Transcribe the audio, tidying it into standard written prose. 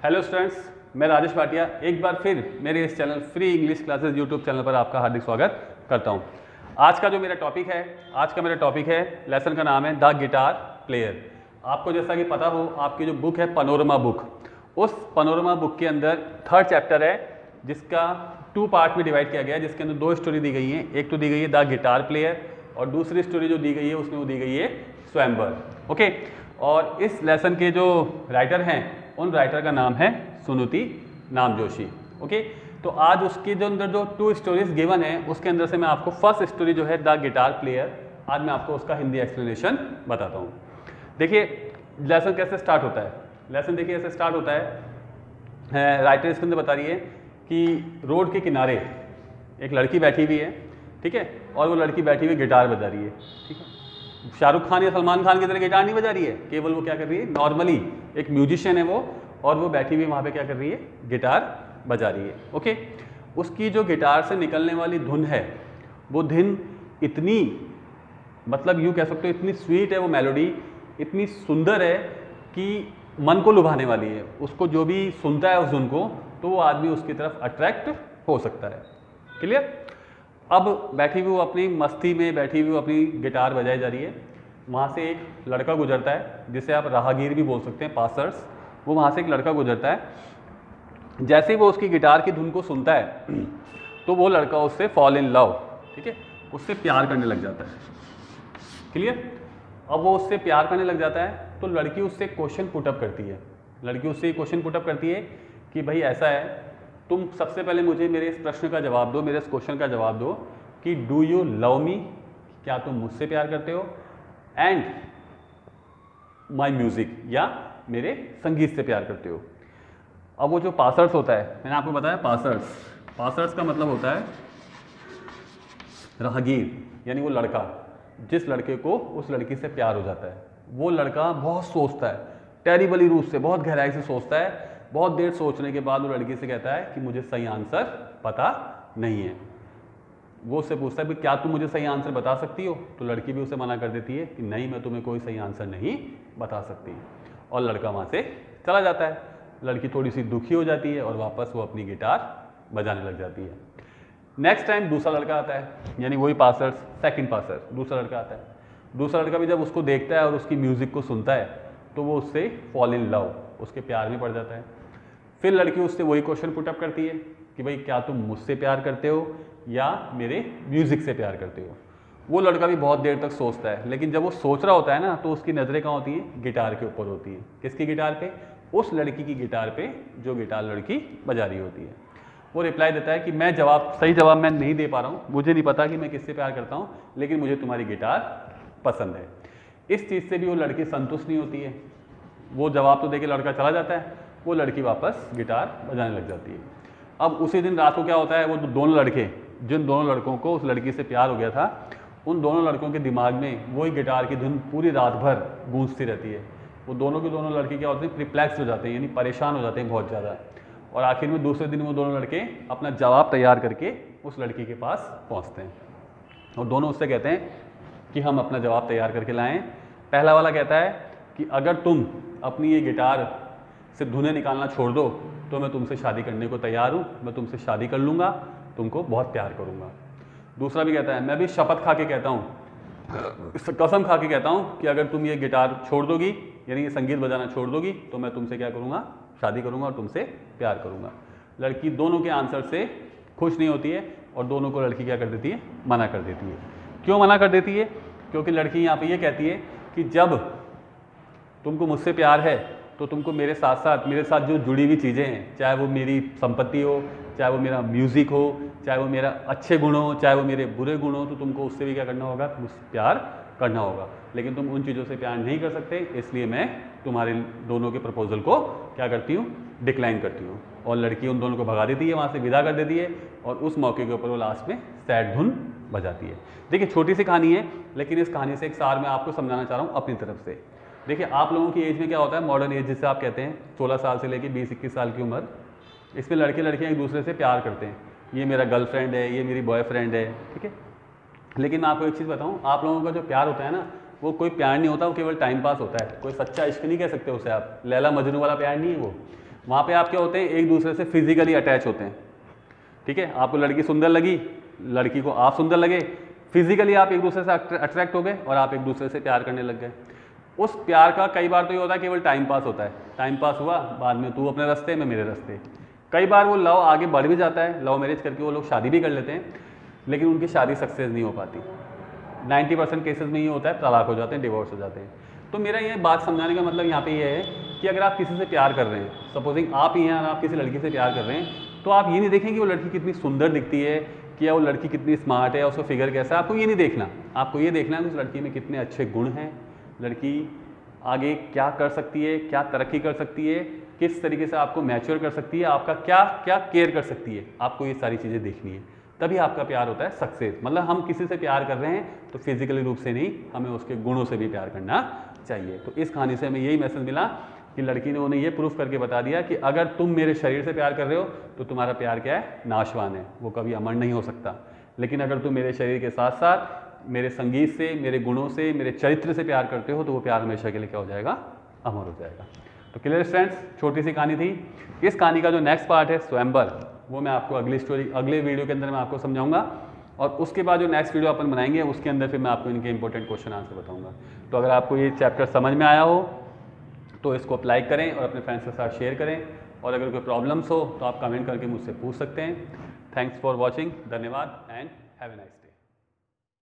Hello students, मैं राजेश भाटिया एक बार फिर मेरे इस channel free English classes YouTube channel पर आपका हार्दिक स्वागत करता हूं। आज का मेरा टॉपिक है लेसन का नाम है द गिटार प्लेयर। आपको जैसा कि पता हो, आपकी जो बुक है पैनोरमा बुक, उस पैनोरमा बुक के अंदर थर्ड चैप्टर है जिसका 2 पार्ट में डिवाइड किया गया है, जिसके अंदर 2 स्टोरी दी गई हैं। एक तो दी गई है द गिटार प्लेयर और दूसरी स्टोरी जो दी गई है उसमें वो दी गई है स्वयंवर। ओके, और इस लेसन के जो राइटर हैं उन राइटर का नाम है सुनीति नामजोशी। ओके, तो आज उसके जो अंदर जो 2 स्टोरीज गिवन है उसके अंदर से मैं आपको फर्स्ट स्टोरी जो है द गिटार प्लेयर, आज मैं आपको उसका हिंदी एक्सप्लेनेशन बताता हूँ। देखिए लेसन कैसे स्टार्ट होता है। लेसन देखिए ऐसे स्टार्ट होता है, राइटर इसके अंदर बता रही है कि रोड के किनारे एक लड़की बैठी हुई है, ठीक है, और वो लड़की बैठी हुई गिटार बजा रही है। ठीक है, शाहरुख खान या सलमान खान की तरह गिटार नहीं बजा रही है, केवल वो क्या कर रही है, नॉर्मली एक म्यूजिशियन है वो, और वो बैठी हुई वहाँ पे क्या कर रही है, गिटार बजा रही है। ओके, उसकी जो गिटार से निकलने वाली धुन है वो धुन इतनी, मतलब यूँ कह सकते हो इतनी स्वीट है, वो मेलोडी इतनी सुंदर है कि मन को लुभाने वाली है। उसको जो भी सुनता है उस धुन को तो वो आदमी उसकी तरफ अट्रैक्ट हो सकता है। क्लियर। अब बैठी हुई वो अपनी मस्ती में बैठी हुई अपनी गिटार बजाई जा रही है। वहाँ से एक लड़का गुजरता है जिसे आप राहगीर भी बोल सकते हैं, पासर्स। वो वहाँ से एक लड़का गुजरता है। जैसे ही वो उसकी गिटार की धुन को सुनता है तो वो लड़का उससे फॉल इन लव, ठीक है, उससे प्यार करने लग जाता है। क्लियर। अब वो उससे प्यार करने लग जाता है तो लड़की उससे क्वेश्चन पुटअप करती है। लड़की उससे क्वेश्चन पुटअप करती है कि भाई ऐसा है, तुम सबसे पहले मुझे मेरे इस प्रश्न का जवाब दो, मेरे इस क्वेश्चन का जवाब दो कि डू यू लव मी, क्या तुम मुझसे प्यार करते हो, एंड माई म्यूजिक, या मेरे संगीत से प्यार करते हो। अब वो जो पासर्स होता है, मैंने आपको बताया पासर्स का मतलब होता है राहगीर, यानी वो लड़का जिस लड़के को उस लड़की से प्यार हो जाता है। वो लड़का बहुत सोचता है, टेरिबली रूप से, बहुत गहराई से सोचता है। बहुत देर सोचने के बाद वो लड़की से कहता है कि मुझे सही आंसर पता नहीं है। वो उससे पूछता है कि क्या तुम मुझे सही आंसर बता सकती हो, तो लड़की भी उसे मना कर देती है कि नहीं, मैं तुम्हें कोई सही आंसर नहीं बता सकती, और लड़का वहाँ से चला जाता है। लड़की थोड़ी सी दुखी हो जाती है और वापस वो अपनी गिटार बजाने लग जाती है। नेक्स्ट टाइम दूसरा लड़का आता है, यानी वही पासर्स, सेकंड पासर, दूसरा लड़का आता है। दूसरा लड़का भी जब उसको देखता है और उसकी म्यूज़िक को सुनता है तो वो उससे फॉल इन लव, उसके प्यार में पड़ जाता है। फिर लड़की उससे वही क्वेश्चन पुटअप करती है कि भाई क्या तुम मुझसे प्यार करते हो या मेरे म्यूज़िक से प्यार करते हो। वो लड़का भी बहुत देर तक सोचता है, लेकिन जब वो सोच रहा होता है ना तो उसकी नज़रें कहाँ होती हैं, गिटार के ऊपर होती है। किसकी गिटार पे? उस लड़की की गिटार पे जो गिटार लड़की बजा रही होती है। वो रिप्लाई देता है कि मैं सही जवाब मैं नहीं दे पा रहा हूँ, मुझे नहीं पता कि मैं किससे प्यार करता हूँ, लेकिन मुझे तुम्हारी गिटार पसंद है। इस चीज़ से भी वो लड़की संतुष्ट नहीं होती है। वो जवाब तो दे के लड़का चला जाता है, वो लड़की वापस गिटार बजाने लग जाती है। अब उसी दिन रात को क्या होता है, वो दोनों लड़के, जिन दोनों लड़कों को उस लड़की से प्यार हो गया था, उन दोनों लड़कों के दिमाग में वही गिटार की धुन पूरी रात भर गूंजती रहती है। वो दोनों के दोनों लड़के क्या होते हैं, प्रिप्लेक्स हो जाते हैं, यानी परेशान हो जाते हैं बहुत ज़्यादा। और आखिर में दूसरे दिन वो दोनों लड़के अपना जवाब तैयार करके उस लड़की के पास पहुँचते हैं और दोनों उससे कहते हैं कि हम अपना जवाब तैयार करके लाएँ। पहला वाला कहता है कि अगर तुम अपनी ये गिटार से धुनें निकालना छोड़ दो तो मैं तुमसे शादी करने को तैयार हूँ, मैं तुमसे शादी कर लूँगा, तुमको बहुत प्यार करूँगा। दूसरा भी कहता है, मैं भी शपथ खा के कहता हूँ, कसम खा के कहता हूँ कि अगर तुम ये गिटार छोड़ दोगी, यानी ये संगीत बजाना छोड़ दोगी, तो मैं तुमसे क्या करूँगा, शादी करूँगा और तुमसे प्यार करूँगा। लड़की दोनों के आंसर से खुश नहीं होती है और दोनों को लड़की क्या कर देती है, मना कर देती है। क्यों मना कर देती है? क्योंकि लड़की यहाँ पर ये कहती है कि जब तुमको मुझसे प्यार है तो तुमको मेरे साथ जो जुड़ी हुई चीज़ें हैं, चाहे वो मेरी संपत्ति हो, चाहे वो मेरा म्यूज़िक हो, चाहे वो मेरा अच्छे गुण हो, चाहे वो मेरे बुरे गुण हो, तो तुमको उससे भी क्या करना होगा, मुझसे प्यार करना होगा। लेकिन तुम उन चीज़ों से प्यार नहीं कर सकते, इसलिए मैं तुम्हारे दोनों के प्रपोजल को क्या करती हूँ, डिक्लाइन करती हूँ। और लड़की उन दोनों को भगा देती है, वहाँ से विदा कर देती है, और उस मौके के ऊपर वो लास्ट में सैड धुन बजाती है। देखिए छोटी सी कहानी है, लेकिन इस कहानी से एक सार मैं आपको समझाना चाह रहा हूँ अपनी तरफ से। देखिए आप लोगों की एज में क्या होता है, मॉडर्न एज जिसे आप कहते हैं, 16 साल से लेकर 20-21 साल की उम्र, इसमें लड़के लड़कियां एक दूसरे से प्यार करते हैं। ये मेरा गर्लफ्रेंड है, ये मेरी बॉयफ्रेंड है, ठीक है। लेकिन मैं आपको एक चीज़ बताऊं, आप लोगों का जो प्यार होता है ना, वो कोई प्यार नहीं होता, वो केवल टाइम पास होता है। कोई सच्चा इश्क नहीं कह सकते उसे आप, लैला मजनू वाला प्यार नहीं है वो। वहाँ पे आप क्या होते हैं, एक दूसरे से फिजिकली अटैच होते हैं, ठीक है। आपको लड़की सुंदर लगी, लड़की को आप सुंदर लगे, फिजिकली आप एक दूसरे से अट्रैक्ट हो गए और आप एक दूसरे से प्यार करने लग गए। उस प्यार का कई बार तो ये होता है केवल टाइम पास होता है, टाइम पास हुआ, बाद में तू अपने रास्ते मैं मेरे रास्ते। कई बार वो लव आगे बढ़ भी जाता है, लव मैरिज करके वो लोग शादी भी कर लेते हैं, लेकिन उनकी शादी सक्सेस नहीं हो पाती। 90% केसेस में ये होता है, तलाक हो जाते हैं, डिवोर्स हो जाते हैं। तो मेरा ये बात समझाने का मतलब यहाँ पे ये है कि अगर आप किसी से प्यार कर रहे हैं, सपोजिंग आप ही हैं और आप किसी लड़की से प्यार कर रहे हैं, तो आप ये नहीं देखें कि वो लड़की कितनी सुंदर दिखती है, कि या वो लड़की कितनी स्मार्ट है, उसका फिगर कैसा है, आपको ये नहीं देखना। आपको ये देखना है कि उस लड़की में कितने अच्छे गुण हैं, लड़की आगे क्या कर सकती है, क्या तरक्की कर सकती है, किस तरीके से आपको मैच्योर कर सकती है, आपका क्या क्या केयर कर सकती है, आपको ये सारी चीज़ें देखनी है, तभी आपका प्यार होता है सक्सेस। मतलब हम किसी से प्यार कर रहे हैं तो फिजिकली रूप से नहीं, हमें उसके गुणों से भी प्यार करना चाहिए। तो इस कहानी से हमें यही मैसेज मिला कि लड़की ने उन्हें ये प्रूफ करके बता दिया कि अगर तुम मेरे शरीर से प्यार कर रहे हो तो तुम्हारा प्यार क्या है, नाशवान है, वो कभी अमर नहीं हो सकता। लेकिन अगर तुम मेरे शरीर के साथ साथ मेरे संगीत से, मेरे गुणों से, मेरे चरित्र से प्यार करते हो तो वो प्यार हमेशा के लिए क्या हो जाएगा, अमर हो जाएगा। तो क्लियर फ्रेंड्स, छोटी सी कहानी थी। इस कहानी का जो नेक्स्ट पार्ट है स्वयंवर, वो मैं आपको अगली स्टोरी, अगले वीडियो के अंदर मैं आपको समझाऊंगा, और उसके बाद जो नेक्स्ट वीडियो अपन बनाएंगे उसके अंदर फिर मैं आपको इनके इंपॉर्टेंट क्वेश्चन आंसर बताऊंगा। तो अगर आपको ये चैप्टर समझ में आया हो तो इसको अप्लाई करें और अपने फ्रेंड्स के साथ शेयर करें, और अगर कोई प्रॉब्लम्स हो तो आप कमेंट करके मुझसे पूछ सकते हैं। थैंक्स फॉर वॉचिंग, धन्यवाद and have a nice day.